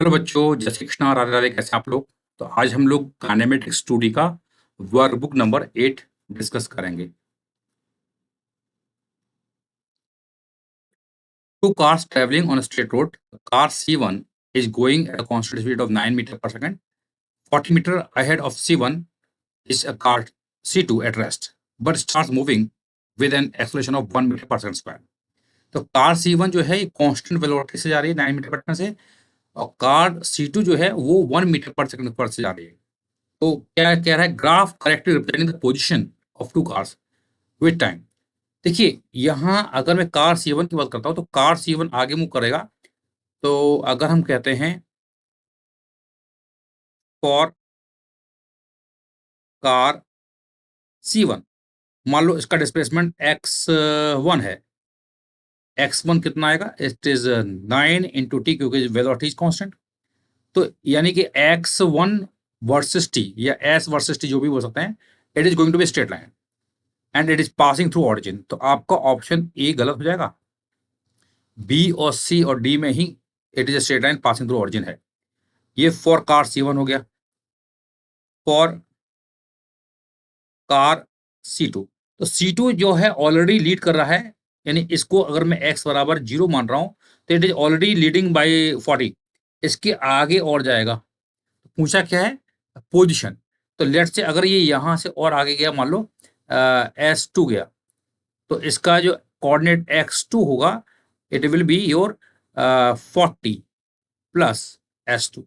Hello बच्चों, जय श्री कृष्णा, राधे राधे। कैसे हैं आप लोग? तो आज हम लोग काइनेमेटिक्स 2D का वर्कबुक नंबर 8 डिस्कस करेंगे। Two cars traveling on a straight road. Car C1 is going at a constant speed of 9 meter per second. 40 meter ahead of C1 is a car C2 at rest, but starts moving with an acceleration of 1 meter per second square. तो car C1 जो है constant velocity से जा रही है 9 metre पर second से, और कार C2 जो है वो 1 मीटर पर सेकंड पर से जा रही है। तो क्या कह रहा है, graph correctly representing the position of two cars with time. देखिए, यहाँ अगर मैं कार C1 की बात करता हूँ तो कार C1 आगे मूव करेगा। तो अगर हम कहते हैं फॉर कार C1, मान लो इसका डिस्प्लेसमेंट x1 है। x1 कितना आएगा? इट इज 9 इंटू टी, क्योंकि वेलोसिटी इज कांस्टेंट। तो यानी कि x1 वर्सेस टी या s वर्सेस टी जो भी बोल सकते हैं, it is going to be straight line and it is passing through origin. तो आपका ऑप्शन ए गलत हो जाएगा। बी और सी और डी में ही it is straight line passing through origin है। ये फॉर कार C1 हो गया। फॉर कार C2, तो C2 जो है ऑलरेडी लीड कर रहा है, यानी इसको अगर मैं x बराबर 0 मान रहा हूं तो it is already leading by 40। इसके आगे और जाएगा। पूछा क्या है? पोजीशन। तो लेट्स से अगर ये यहां से और आगे गया, मान लो S2 गया, तो इसका जो कोऑर्डिनेट x2 होगा, it will be your 40 plus S2।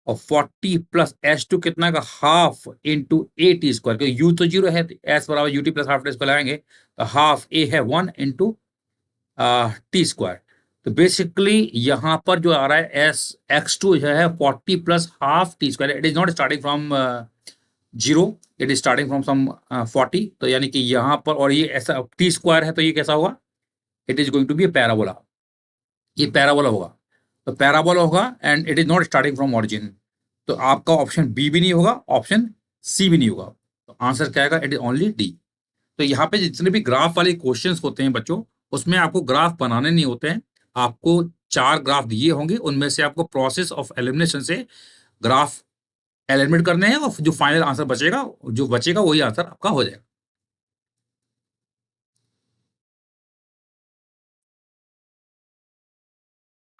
और 40 प्लस S2 कितना का? Half into A T square, क्योंकि यू तो 0 है, एस बराबर U T plus half t square लगाएंगे तो हाफ ए है 1 इंटू टी स्क्वायर। तो बेसिकली यहाँ पर जो आ रहा है एस x2 जो है 40 plus half t square. It is not starting from 0, it is starting from some 40। तो यानी कि यहाँ पर, और ये ऐसा टी स्क्वायर है तो ये कैसा होगा? It is going to be parabola. ये पैराबोला होगा। तो पैराबोला होगा and it is not starting from origin. तो आपका ऑप्शन बी भी नहीं होगा, ऑप्शन सी भी नहीं होगा। तो आंसर क्या आएगा? It is only D. तो यहाँ पे जितने भी ग्राफ वाले क्वेश्चंस होते हैं बच्चों, उसमें आपको ग्राफ बनाने नहीं होते हैं। आपको 4 ग्राफ दिए होंगे, उनमें से आपको प्रोसेस ऑफ एलिमिनेशन से ग्राफ एलिमिनेट करने हैं, और जो फाइनल आंसर बचेगा, जो बचेगा वही आंसर आपका हो जाएगा।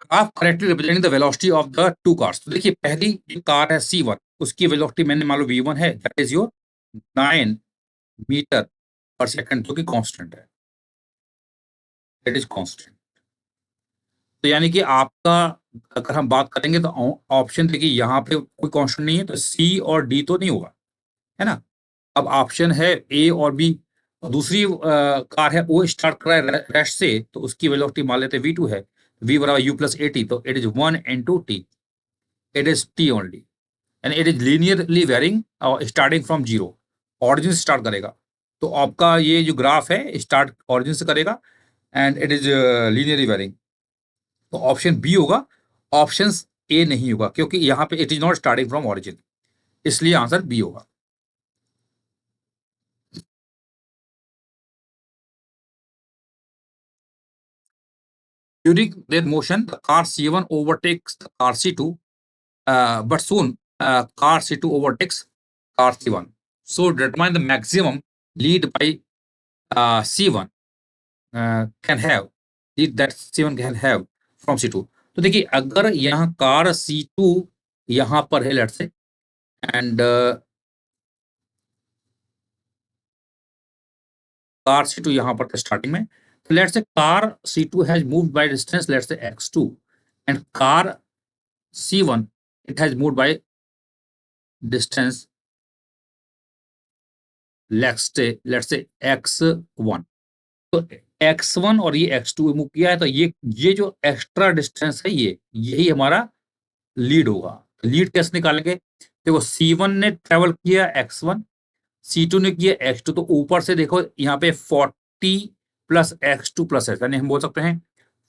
Graph correctly representing the velocity of the two cars. तो देखिए, पहली जो कार है C1, उसकी वेलोसिटी मैंने मान लो V1 है, दैट इज योर 9 मीटर पर सेकंड, जो कि कांस्टेंट है। It is constant. तो यानी कि आपका, अगर हम बात करेंगे तो ऑप्शन देखिए, यहाँ पे कोई कांस्टेंट नहीं है, तो सी और डी तो नहीं होगा, है ना। अब ऑप्शन है ए और बी। दूसरी कार है, वो स्टार्ट कर रहा है रेस्ट से, तो उसकी वेलोसिटी मान लेते हैं V2 है, V बराबर U प्लस ए टी, तो it is 1 into t. It is t only, and it is linearly varying starting from 0। Origin से स्टार्ट करेगा। तो आपका ये जो ग्राफ है स्टार्ट ऑरिजिन से करेगा and it is linearly varying. तो ऑप्शन बी होगा, ऑप्शन ए नहीं होगा, क्योंकि यहाँ पे it is not starting from origin, इसलिए आंसर बी होगा। During their motion, the car C1 overtakes the car C2, but soon car C2 overtakes car C1. So determine the maximum lead by C1 can have, lead that C1 can have from C2। तो देखिए, अगर यहाँ car C2 यहाँ पर है, let's say, and car C2 यहाँ पर starting में, तो let's say car C2 has moved by distance, let's say x2, and car C1 it has moved by distance, let's say x1। तो x1 और ये x2 मूव किया है, तो ये जो एक्स्ट्रा डिस्टेंस है, ये यही हमारा लीड होगा। लीड कैसे निकालेंगे? देखो, C1 ने ट्रेवल किया x1, C2 ने किया x2, तो ऊपर से देखो यहाँ पे 40 प्लस x2 प्लस s, यानी हम बोल सकते हैं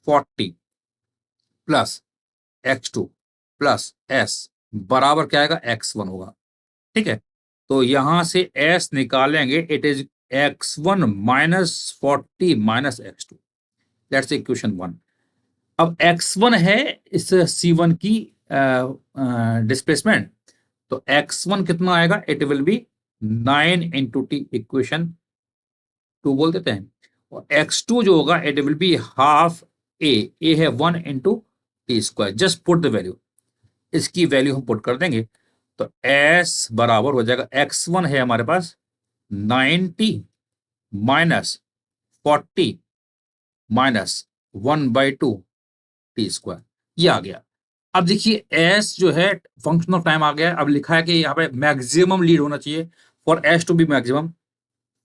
40 प्लस x2 प्लस s बराबर क्या आएगा? x1 होगा। ठीक है, तो यहां से s निकालेंगे, it is x1 minus 40 minus x2। That's equation 1। अब x1 है इस C1 की डिस्प्लेसमेंट, तो x1 कितना आएगा, it will B 9 into T, equation 2 बोल देते हैं, और x2 जो होगा इट विल बी हाफ ए है 1 into T square, just put the value, इसकी वैल्यू हम पुट कर देंगे, तो s बराबर हो जाएगा, x1 है हमारे पास 90 माइनस 40 माइनस 1/2 टी स्क्वायर, ये आ गया। अब देखिए एस जो है फंक्शन ऑफ टाइम आ गया है। अब लिखा है कि यहाँ पे मैक्सिमम लीड होना चाहिए, for s to be maximum,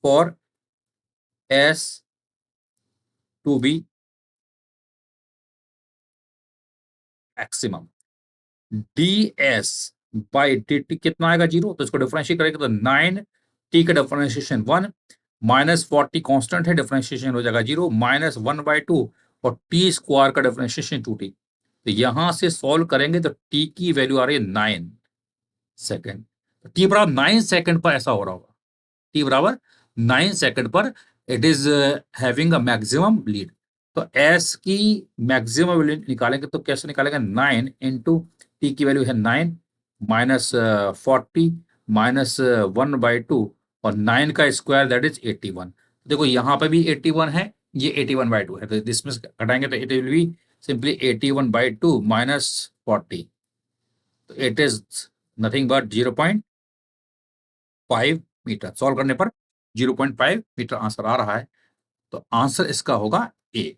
for s to be maximum, d s by d t कितना आएगा, 0, तो इसको डिफरेंशिएट करेंगे तो 9 टी का डिफरेंशिएशन 1 माइनस 40 कांस्टेंट है, डिफरेंशिएशन हो जाएगा 0 माइनस 1/2 और टी स्क्वायर का डिफरेंशिएशन 2t, तो यहां से सॉल्व करेंगे तो टी की वैल्यू आ रही है 9 सेकेंड, टी बराबर 9 सेकेंड पर ऐसा हो रहा होगा, टी बराबर 9 सेकेंड पर it is having a maximum lead, तो एस की मैक्सिमम लीड निकालेंगे तो कैसे निकालेंगे, 9 इंटू टी की वैल्यू है 9 माइनस 40 माइनस 1/2 और 9 का स्क्वायर दैट इज 81, देखो यहाँ पे भी 81 है, ये 81/2 है, तो इसमें से घटाएंगे तो it will be simply 81/2 minus 40, तो it is nothing but 0.5 metre, solve करने पर 0.5 मीटर आंसर आ रहा है, तो आंसर इसका होगा ए।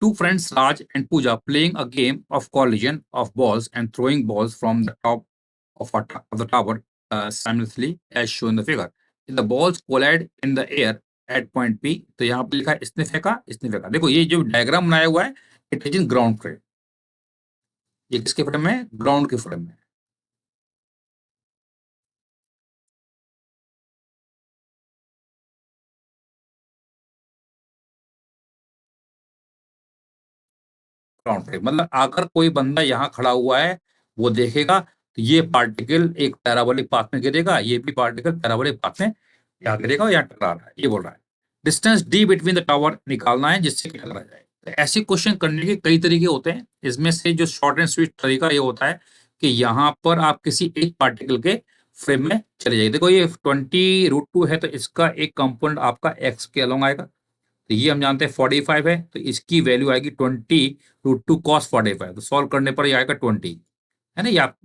Two friends, Raj and Pooja, playing a game of collision of balls and throwing balls from the top of the tower simultaneously, as shown in the figure. The balls collide in the air at point P. तो यहाँ पे लिखा है इसने फेंका, इसने फेंका। देखो ये जो डायग्राम बनाया हुआ है, it is in ground frame. ये किसके फ्रेम में है? ग्राउंड के फ्रेम में। ग्राउंड फ्रेम मतलब अगर कोई बंदा यहाँ खड़ा हुआ है, वो देखेगा तो ये पार्टिकल एक पैराबोलिक पाथ में गिरेगा, ये भी पार्टिकल पैराबोलिक पाथ में यहाँ गिरेगा और यहाँ टकरा रहा है, ये बोल रहा है। Distance D between the tower निकालना है जिससे कि टकरा जाए। तो ऐसे क्वेश्चन करने के कई तरीके होते हैं, इसमें से जो शॉर्ट एंड स्वीट तरीका ये होता है कि यहाँ पर आप किसी एक पार्टिकल के फ्रेम में चले जाइए। देखो ये 20√2 है, तो इसका एक कंपोनेंट आपका एक्स के अलोंग आएगा, तो ये हम जानते हैं 45 है, तो इसकी वैल्यू आएगी 20√2 cos 45, तो सॉल्व करने पर ये आएगा 20, है ना, ये आप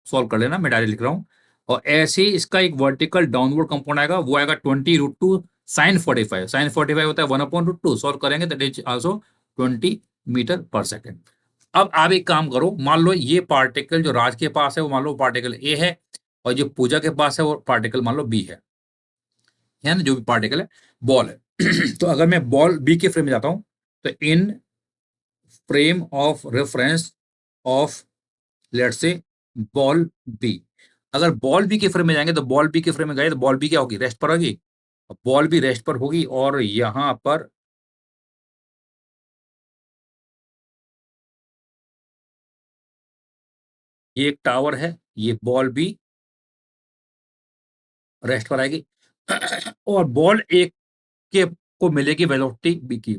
सॉल्व कर लेना, मैं डायरेक्ट लिख रहा हूँ। और ऐसे ही इसका एक वर्टिकल डाउनवर्ड कंपाउंड आएगा, वो आएगा 20√2 sin 45, sin 45 होता है 1/√2, सॉल्व करेंगे दैट इज आल्सो 20 मीटर पर सेकेंड। अब आप एक काम करो, मान लो ये पार्टिकल जो राज के पास है वो मान लो पार्टिकल ए है, और जो पूजा के पास है वो पार्टिकल मान लो बी है ना, जो भी पार्टिकल है बॉल है। तो अगर मैं बॉल बी के फ्रेम में जाता हूं, तो in frame of reference of let's say ball B, अगर बॉल बी के फ्रेम में जाएंगे तो बॉल बी के फ्रेम में गए तो बॉल बी क्या होगी, रेस्ट पर होगी, बॉल भी रेस्ट पर होगी, और यहां पर ये एक टावर है, ये बॉल भी रेस्ट पर आएगी, और बॉल एक के को मिलेगी वेलोसिटी बी की,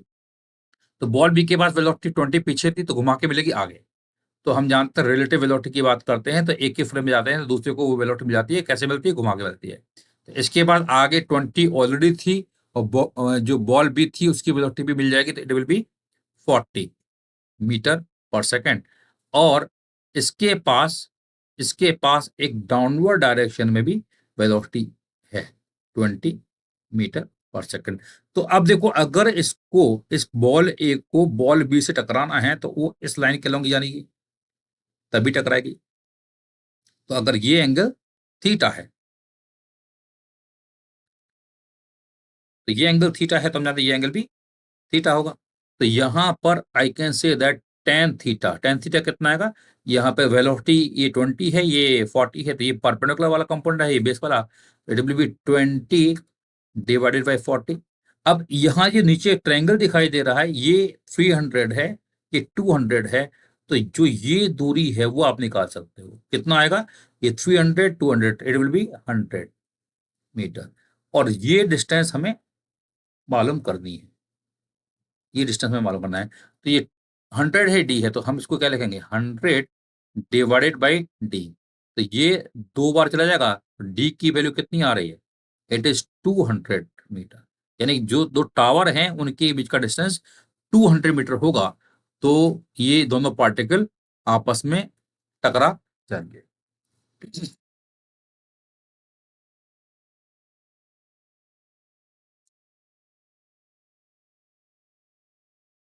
तो बॉल बी के पास वेलोसिटी 20 पीछे थी, तो घुमा के मिलेगी आगे। तो हम जानते हैं रिलेटिव वेलोसिटी की बात करते हैं, तो एक के फ्रेम में जाते हैं तो दूसरे को वो वेलोसिटी मिल जाती है, कैसे मिलती है, घुमा के मिलती है। तो इसके बाद आगे 20 ऑलरेडी थी, और जो बॉल भी थी उसकी वेलोसिटी भी मिल जाएगी, तो इट विल बी 40 मीटर पर सेकेंड, और इसके पास इसके पास एक डाउनवर्ड डायरेक्शन में भी वेलोसिटी है 20 मीटर पर सेकेंड। तो अब देखो अगर इसको इस बॉल ए को बॉल बी से टकराना है तो वो इस लाइन के लॉन्ग जानी तभी टकराएगी। तो अगर ये एंगल थीटा है, तो ये एंगल थीटा है, तो हम जानते हैं ये एंगल भी थीटा होगा। तो यहां पर I can say that tan theta कितना आएगा, यहाँ पे वेलोसिटी ये 20 है, ये 40 है, तो ये परपेंडिकुलर वाला कंपोनेंट है, ये बेस वाला, it will B 20 divided by 40। अब यहाँ ये नीचे ट्रायंगल दिखाई दे रहा है, ये 300 है, ये 200 है, तो जो ये दूरी है वो आप निकाल सकते हो, कितना आएगा, ये 300 200 इट विल बी 100 मीटर, और ये डिस्टेंस हमें मालूम करनी है, ये डिस्टेंस हमें मालूम करना है। तो ये 100 है, डी है, तो हम इसको क्या लिखेंगे 100 डिवाइडेड बाई डी। तो ये 2 बार चला जाएगा, डी की वैल्यू कितनी आ रही है, इट इज 200 मीटर। यानी जो 2 टावर हैं उनके बीच का डिस्टेंस 200 मीटर होगा। तो ये दोनों पार्टिकल आपस में टकरा जाएंगे।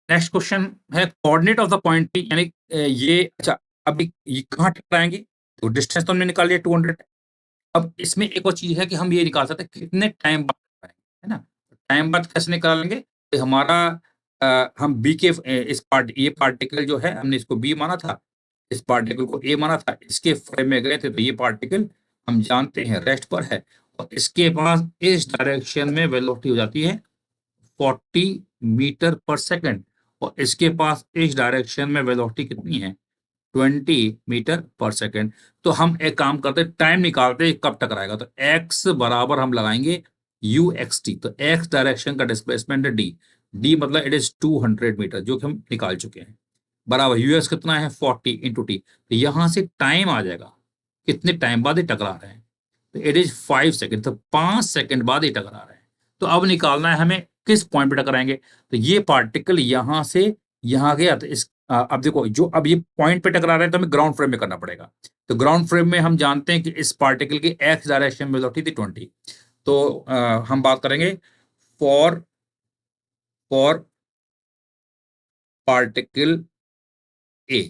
नेक्स्ट क्वेश्चन है coordinate of the point P, यानी ये अच्छा, अभी ये कहाँ टकराएंगे, तो डिस्टेंस तो हमने निकाल लिया 200। अब इसमें एक और चीज है कि हम ये निकाल सकते हैं कितने टाइम बाद टकराएंगे, है ना। टाइम बाद कैसे निकालेंगे, कि हमारा हम बी के इस पार्ट ये पार्टिकल जो है हमने इसको बी माना था, इस पार्टिकल को ए माना था, इसके फ्रेम में गए थे, तो ये पार्टिकल हम जानते हैं रेस्ट पर है, और इसके पास इस डायरेक्शन में वेलोसिटी हो जाती है 40 मीटर पर सेकंड, और इसके पास इस डायरेक्शन में वेलोसिटी कितनी है 20 मीटर पर सेकंड। तो हम एक काम करते हैं, टाइम निकालते हैं कब टकराएगा, तो x बराबर हम लगाएंगे यू एक्स टी, तो x डायरेक्शन का डिस्प्लेसमेंट है डी, डी मतलब इट इज 200 मीटर जो कि हम निकाल चुके हैं, बराबर यूएस कितना है 40 इंटू टी। तो यहां से टाइम आ जाएगा कितने टाइम बाद ये टकरा रहे हैं, तो इट इज 5 सेकेंड, तो 5 सेकेंड बाद ये टकरा रहे हैं। तो अब निकालना है हमें किस पॉइंट पे टकराएंगे, तो ये पार्टिकल यहां से यहां गया, तो इस अब देखो जो अब ये पॉइंट पे टकरा रहे हैं तो हमें ग्राउंड फ्रेम में करना पड़ेगा। तो ग्राउंड फ्रेम में हम जानते हैं कि इस पार्टिकल की एक्स डायरेक्शन में वेलोसिटी थी 20। तो हम बात करेंगे फॉर फॉर पार्टिकल ए,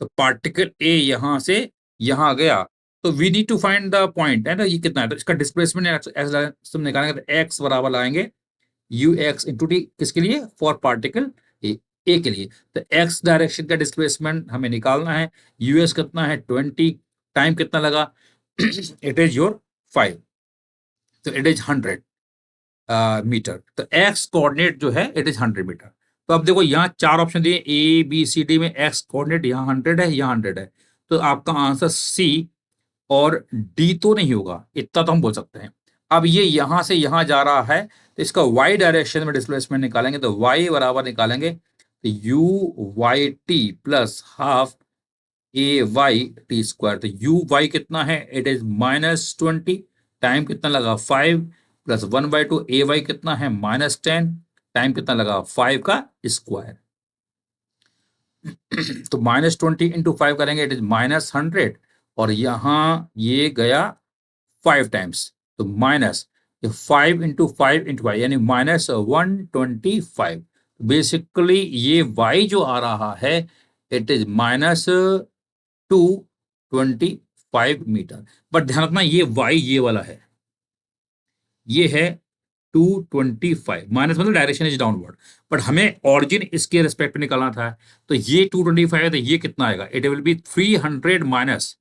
तो पार्टिकल ए यहां से यहां गया, तो we need to find the point, है ना, ये कितना है, तो इसका डिस्प्लेसमेंट एक्स निकालेंगे, तो एक्स बराबर लाएंगे यू एक्स इंटू टी, किसके लिए फॉर पार्टिकल ए के लिए। तो एक्स डायरेक्शन का डिस्प्लेसमेंट हमें निकालना है, यूएस कितना है 20, टाइम कितना लगा इट इज योर 5, तो इट इज 100 मीटर। तो एक्स कोऑर्डिनेट जो है इट इज 100 मीटर। तो अब देखो यहाँ 4 ऑप्शन दिए ए बी सी डी में, एक्स कोऑर्डिनेट यहाँ 100 है, यहाँ 100 है, तो आपका आंसर सी और डी तो नहीं होगा, इतना तो हम बोल सकते हैं। अब ये यहां से यहां जा रहा है, तो इसका वाई डायरेक्शन में डिस्प्लेसमेंट निकालेंगे, तो वाई बराबर निकालेंगे तो u y t plus half a y t square. तो यू वाई कितना है इट इज -20, टाइम कितना लगा 5, प्लस 1/2 ए वाई कितना है -10, टाइम कितना लगा 5 का स्क्वायर। तो -20 इंटू 5 करेंगे इट इज -100, और यहां ये गया 5 टाइम्स, तो माइनस 5 इंटू 5 यानी -125। बेसिकली ये y जो आ रहा है इट इज -225 मीटर। बट ध्यान रखना ये y ये वाला है, ये है 225, माइनस मतलब डायरेक्शन इज डाउनवर्ड, बट हमें ऑरिजिन इसके रेस्पेक्ट में निकालना था। तो ये 225 है, तो ये कितना आएगा, इट विल बी 300 माइनस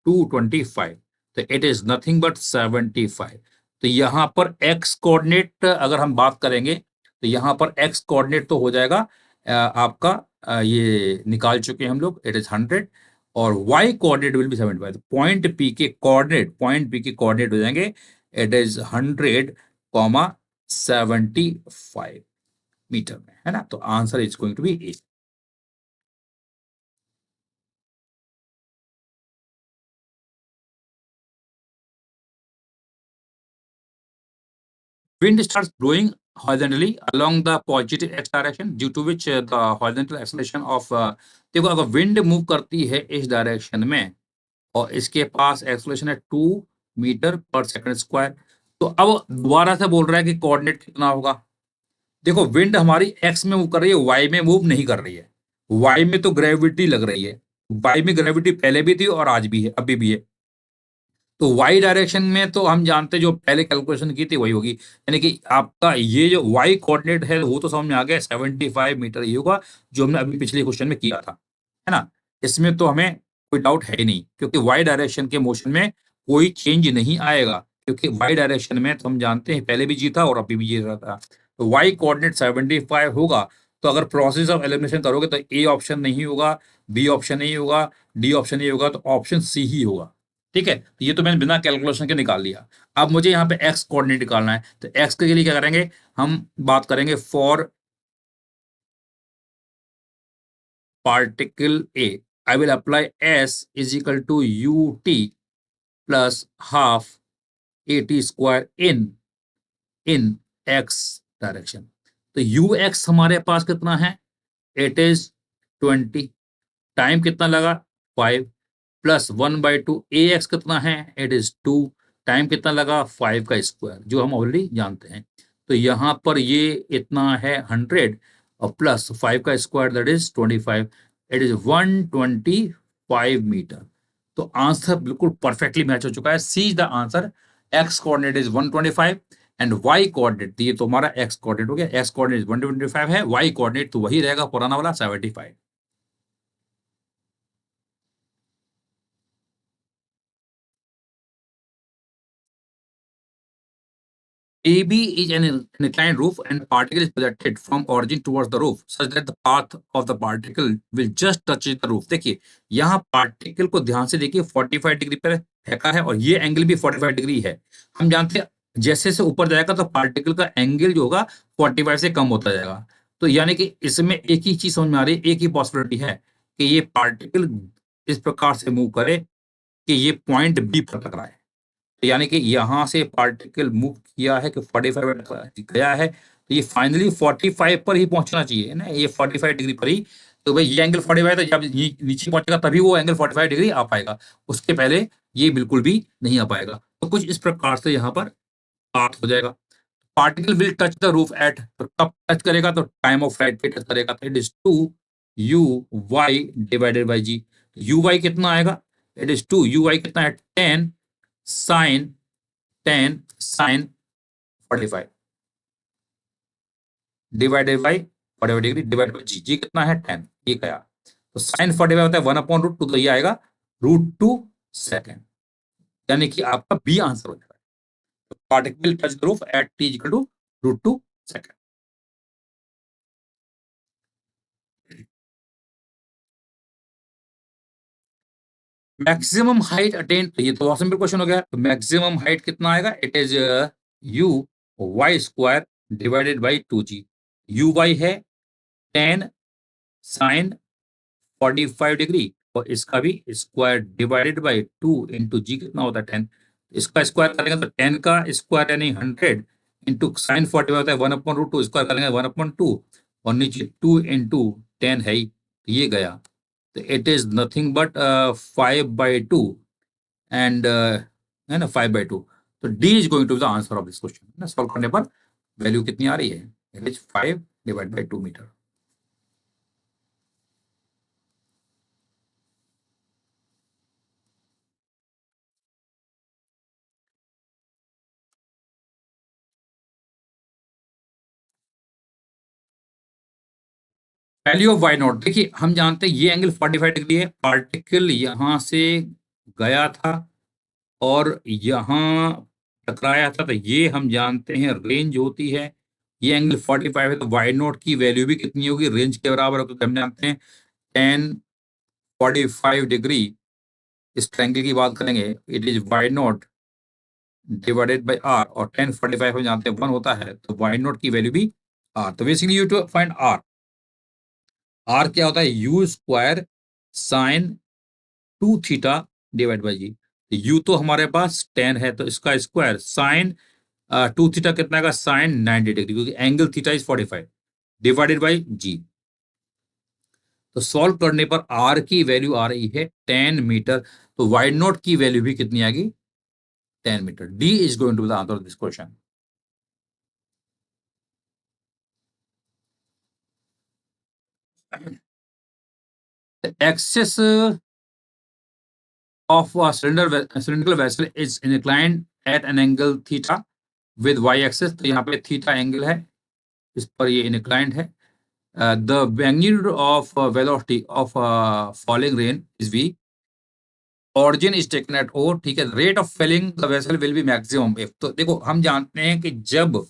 225, तो इट इज नथिंग बट 75। तो यहां पर एक्स कोऑर्डिनेट अगर हम बात करेंगे, तो यहां पर एक्स कोऑर्डिनेट तो हो जाएगा आपका ये निकाल चुके हैं हम लोग, इट इज 100, और y coordinate will be 75। Point P के कोऑर्डिनेट हो जाएंगे इट इज 100,75 मीटर में, है ना। तो answer is going to be A. Wind starts blowing horizontally along the positive x direction due to which the horizontal acceleration of देखो अगर wind move करती है इस डायरेक्शन में और इसके पास एक्सलेशन है 2 मीटर पर सेकंड स्क्वायर, तो अब दोबारा से बोल रहा है कि कोऑर्डिनेट कितना होगा। देखो विंड हमारी एक्स में मूव कर रही है, वाई में मूव नहीं कर रही है, वाई में तो ग्रेविटी लग रही है, वाई में ग्रेविटी पहले भी थी और आज भी है, अभी भी है। तो वाई डायरेक्शन में तो हम जानते हैं जो पहले कैलकुलेशन की थी वही होगी, यानी कि आपका ये जो वाई कोऑर्डिनेट है वो तो समझ में आ गया 75 मीटर ही होगा, जो हमने अभी पिछले क्वेश्चन में किया था, है ना। इसमें तो हमें कोई डाउट है ही नहीं, क्योंकि वाई डायरेक्शन के मोशन में कोई चेंज नहीं आएगा, क्योंकि वाई डायरेक्शन में तो हम जानते हैं पहले भी जीता और अभी भी जीत रहा था। तो वाई कोऑर्डिनेट 75 होगा, तो अगर प्रोसेस ऑफ एलिमिनेशन करोगे तो ए ऑप्शन नहीं होगा, बी ऑप्शन नहीं होगा, डी ऑप्शन नहीं होगा, तो ऑप्शन सी ही होगा। ठीक है, तो ये तो मैंने बिना कैलकुलेशन के निकाल लिया। अब मुझे यहाँ पे x कोऑर्डिनेट निकालना है, तो x के लिए क्या करेंगे, हम बात करेंगे for particle A, I will apply S is equal to ut plus half at square in x direction. तो ux हमारे पास कितना है, इट इज 20, टाइम कितना लगा 5, प्लस 1/2 ax कितना है, इट इज 2, टाइम कितना लगा 5 का स्क्वायर, जो हम ऑलरेडी जानते हैं। तो यहाँ पर ये इतना है 100 और प्लस 5 का square that is 25, it is 125 meter. तो आंसर बिल्कुल परफेक्टली मैच हो चुका है, C is the answer. X coordinate is 125 and Y coordinate, ये तो हमारा एक्स कोऑर्डिनेट हो गया, एक्स कोऑर्डिनेट 125 है, वाई कोऑर्डिनेट तो वही रहेगा पुराना वाला 75। AB is an inclined roof and particle is projected from origin towards the roof such that the path of the particle will just touch the roof। देखिए यहाँ पार्टिकल को ध्यान से देखिए 45 डिग्री पर फेंका है और ये एंगल भी 45 डिग्री है। हम जानते हैं जैसे से ऊपर जाएगा तो पार्टिकल का एंगल जो होगा 45 से कम होता जाएगा। तो यानी कि इसमें एक ही चीज समझ में आ रही है, एक ही पॉसिबिलिटी है कि ये पार्टिकल इस प्रकार से मूव करे कि ये पॉइंट बी पर टकराए। यानी कि यहाँ से पार्टिकल मूव किया है कि 45 गया है, तो ये फाइनली 45 पर ही पहुंचना चाहिए ना, ये 45 डिग्री पर ही। तो भाई ये एंगल 45 है, तो जब नीचे पहुंचेगा तभी वो एंगल 45 डिग्री आ पाएगा, उसके पहले ये बिल्कुल भी नहीं आ पाएगा। तो कुछ इस प्रकार से यहाँ पर बात हो जाएगा। Particle will touch the roof at, तो कब टच करेगा, तो टाइम ऑफ फ्लाइट पे टच करेगा, तो it is 2 u y divided by g. U y कितना आएगा, इट इज 2 यू वाई कितना है 10 sine 45 divided by 45 degree divide by g, g कितना है 10, ये गया। तो साइन 45 होता है 1/√2, तो ये आएगा √2 सेकेंड, यानी कि आपका बी आंसर हो जाएगा। Particle touch the roof at t equal to √2 second. Maximum height attain, ये तो बहुत सिंपल क्वेश्चन हो गया। तो मैक्सिमम हाइट कितना आएगा, it is u y square divided by 2g। U y है 10 साइन 45 डिग्री और इसका भी square divided by 2 into g कितना होता है 10। इसका स्क्वायर करेंगे तो 10 का स्क्वायर यानी 100 इंटू साइन 45 होता है 1/√2, स्क्वायर करेंगे 1/2 और नीचे 2 इंटू 10 है ही, तो ये गया। तो it is nothing but 5/2 and है ना 5/2। तो D is going to the answer of this question ना, सॉल्व करने पर वैल्यू कितनी आ रही है, it is 5 divide by 2 metre. Value of y naught, देखिए हम जानते हैं ये एंगल 45 डिग्री है, पार्टिकल यहां से गया था और यहाँ टकराया था, तो ये हम जानते हैं रेंज होती है, ये एंगल 45 है, तो वाई नॉट की वैल्यू भी कितनी होगी, रेंज के बराबर होगी। तो हम जानते हैं 10 45 डिग्री, इस ट्रायंगल की बात करेंगे, it is y naught divided by r, और 10 45 हम जानते हैं 1 होता है, तो वाई नॉट की वैल्यू भी आर। तो basically you to find r, r क्या होता है u square sine 2 theta divide by g. U तो हमारे पास 10 है, तो इसका स्क्वायर साइन 2 थीटा कितना का साइन 90 डिग्री, क्योंकि angle theta is 45 divided by g. तो सॉल्व करने पर आर की वैल्यू आ रही है 10 मीटर, तो वाई नॉट की वैल्यू भी कितनी आएगी 10 metre. D is going to the answer of this question. Axis of a cylindrical vessel is inclined at an angle theta with y axis, तो यहाँ पे थीटा एंगल है, इस पर ये inclined है। The magnitude of velocity of falling rain is v, origin is taken at o, ठीक है। rate of falling the vessel will be maximum if, तो देखो हम जानते हैं कि जब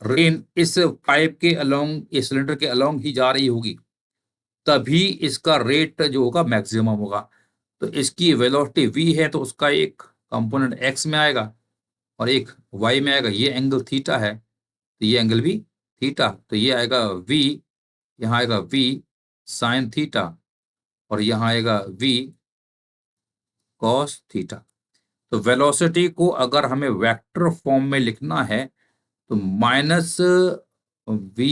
रेन इस पाइप के अलोंग, इस सिलेंडर के अलोंग ही जा रही होगी, तभी इसका रेट जो होगा मैक्सिमम होगा। तो इसकी वेलोसिटी v है, तो उसका एक कंपोनेंट x में आएगा, और एक y में आएगा, ये एंगल थीटा है, तो ये एंगल भी थीटा, तो ये आएगा v, यहाँ आएगा v साइन थीटा, और यहाँ आएगा v कॉस थीटा। तो वेलोसिटी को अगर हमें वेक्टर फॉर्म में लिखना है तो minus v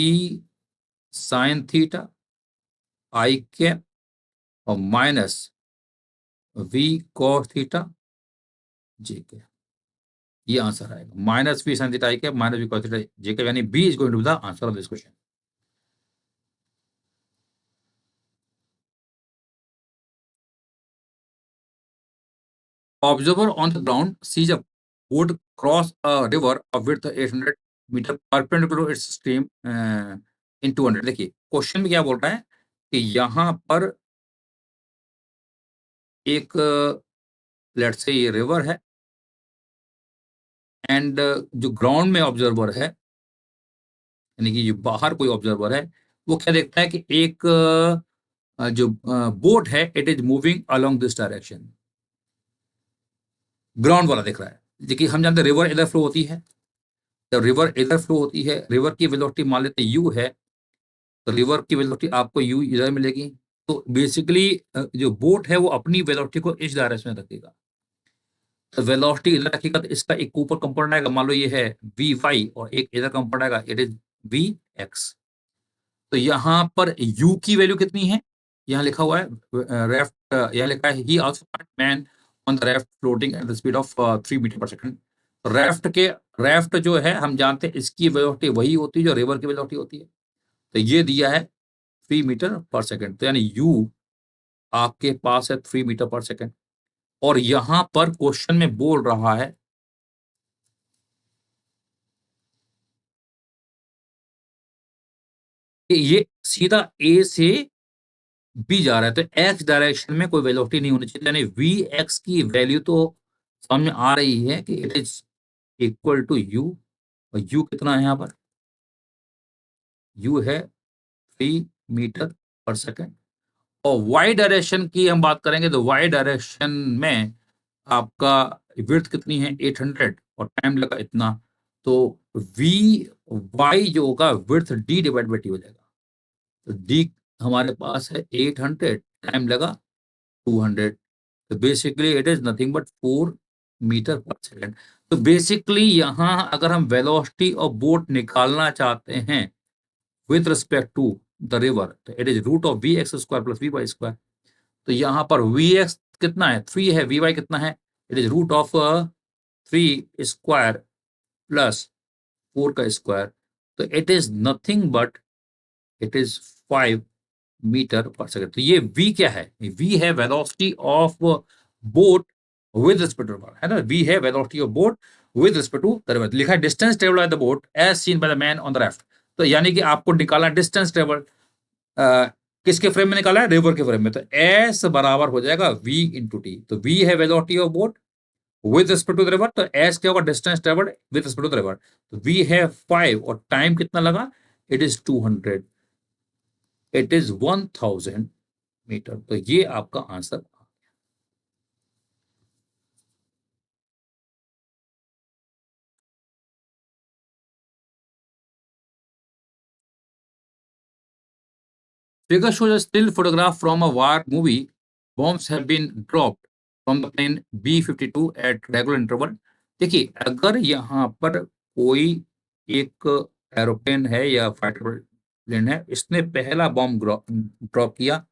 sine theta I cap और minus v cos theta J cap, ये आंसर आएगा। Minus v sine theta I cap minus v cos theta J cap, यानी b is going to be the answer of this question. Observer on the ground sees a boat cross a river of width 800 metre perpendicular its stream in 200। देखिए question में क्या बोल रहा है कि यहाँ पर एक लेट्स से ये रिवर है, एंड जो ग्राउंड में ऑब्जर्वर है, यानी कि जो बाहर कोई ऑब्जर्वर है, वो क्या देखता है कि एक जो बोट है it is moving along this direction. Ground वाला देख रहा है। देखिए हम जानते हैं रिवर इधर फ्लो होती है, जब रिवर इधर फ्लो होती है, रिवर की वेलोसिटी मान लेते हैं u है, तो रिवर की वेलोसिटी आपको u इधर मिलेगी। तो बेसिकली जो बोट है वो अपनी वेलोसिटी को इस डायरेक्शन में रखेगा, तो वेलोसिटी इधर रखेगा, तो इसका एक ऊपर कंपोनेंट आएगा, मान लो ये है वी वाई, और एक इधर कंपोनेंट आएगा इट इज वी एक्स। तो यहाँ पर u की वैल्यू कितनी है, यहाँ लिखा हुआ है रेफ्ट, यहाँ लिखा है ही also man on the raft floating at the speed of 3 meter पर सेकंड। रेफ्ट जो है हम जानते हैं इसकी वेलोसिटी वही होती है जो रिवर की वेलोसिटी होती है, तो ये दिया है 3 मीटर पर सेकंड, तो यानी u आपके पास है 3 मीटर पर सेकंड। और यहां पर क्वेश्चन में बोल रहा है कि ये सीधा a से b जा रहा है, तो x डायरेक्शन में कोई वेलोसिटी नहीं होनी चाहिए, यानी vx की वैल्यू तो समझ में आ रही है कि it is equal to u, और u कितना है यहाँ पर, u है 3 मीटर पर सेकंड। और y डायरेक्शन की हम बात करेंगे तो y डायरेक्शन में आपका विड्थ कितनी है 800, और टाइम लगा इतना, तो वी वाई जो होगा width d divide by T हो जाएगा। तो d हमारे पास है 800, टाइम लगा 200, तो basically it is nothing but 4 meter पर सेकंड। तो बेसिकली यहाँ अगर हम वेलोसिटी ऑफ बोट निकालना चाहते हैं with respect to the river, तो it is root of V X square plus V Y square. तो यहाँ पर वी एक्स कितना है 3 है, वी वाई कितना है, it is root of 3 square plus 4 का स्क्वायर, तो it is nothing but it is 5 metre पर सेकंड। तो ये v क्या है, v है velocity of boat with respect to river, है ना, v है velocity of boat with respect to the river. लिखा है distance travelled by the boat as seen by the man on the raft. तो यानी कि आपको निकालना डिस्टेंस ट्रेवल किसके फ्रेम में निकाला है, रिवर के फ्रेम में, तो s बराबर हो जाएगा v इंटू टी। तो v है velocity of boat with respect to the river, तो s क्या होगा distance travelled with respect to the river, तो v है 5 और टाइम कितना लगा, it is 200, it is 1000 metre. तो ये आपका answer. Figure shows a still photograph from a war movie. Bombs have been dropped from the plane B-52 at regular interval। देखिए अगर यहाँ पर कोई एक एरोप्लेन है या फाइटर प्लेन है, इसने पहला बॉम्ब ड्रॉप किया,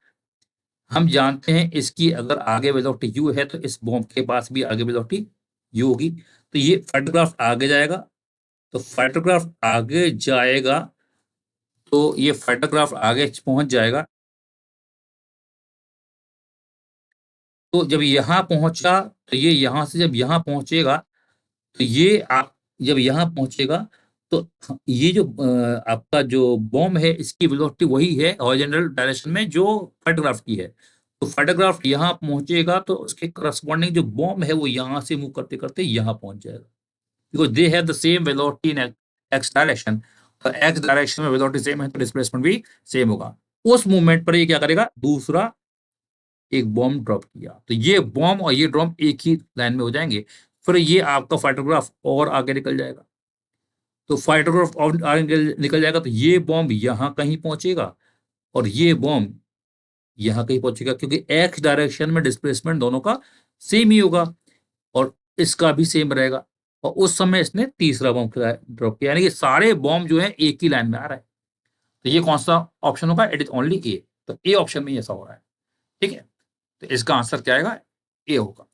हम जानते हैं इसकी अगर आगे वेलोसिटी u है तो इस बॉम्ब के पास भी आगे वेलोसिटी u होगी, तो ये फाइटरक्राफ्ट आगे जाएगा, तो फाइटरक्राफ्ट आगे जाएगा, तो ये फाइटरक्राफ्ट आगे पहुंच जाएगा, तो जब यहाँ पहुंचा तो ये यहाँ से जब यहाँ पहुंचेगा, तो ये आप जब यहाँ पहुंचेगा, तो ये जो आपका जो बॉम्ब है इसकी वेलोसिटी वही है हॉरिजॉन्टल डायरेक्शन में जो फाइटरक्राफ्ट की है, तो फाइटरक्राफ्ट यहाँ पहुंचेगा तो उसके करस्पॉन्डिंग जो बॉम्ब है वो यहाँ से मूव करते करते यहाँ पहुंच जाएगा, because they have the same velocity in x direction, और एक्स डायरेक्शन में वेलोसिटी सेम है तो डिस्प्लेसमेंट भी सेम होगा। उस मूवमेंट पर ये क्या करेगा, दूसरा एक बॉम्ब ड्रॉप किया, तो ये बॉम्ब और ये ड्रॉप एक ही लाइन में हो जाएंगे। फिर ये आपका फाइटोग्राफ और आगे निकल जाएगा। तो फाइटोग्राफ और आगे निकल जाएगा तो ये बॉम्ब यहाँ कहीं पहुंचेगा और ये बॉम्ब यहाँ कहीं पहुंचेगा, क्योंकि एक्स डायरेक्शन में डिस्प्लेसमेंट दोनों का सेम ही होगा और इसका भी सेम रहेगा। और उस समय इसने तीसरा बॉम्ब ड्रॉप किया, यानी कि सारे बॉम्ब जो है एक ही लाइन में आ रहा है। तो ये कौन सा ऑप्शन होगा? इट इज ओनली ए। तो ए ऑप्शन में ऐसा हो रहा है। ठीक है, तो इसका आंसर क्या आएगा? ए होगा।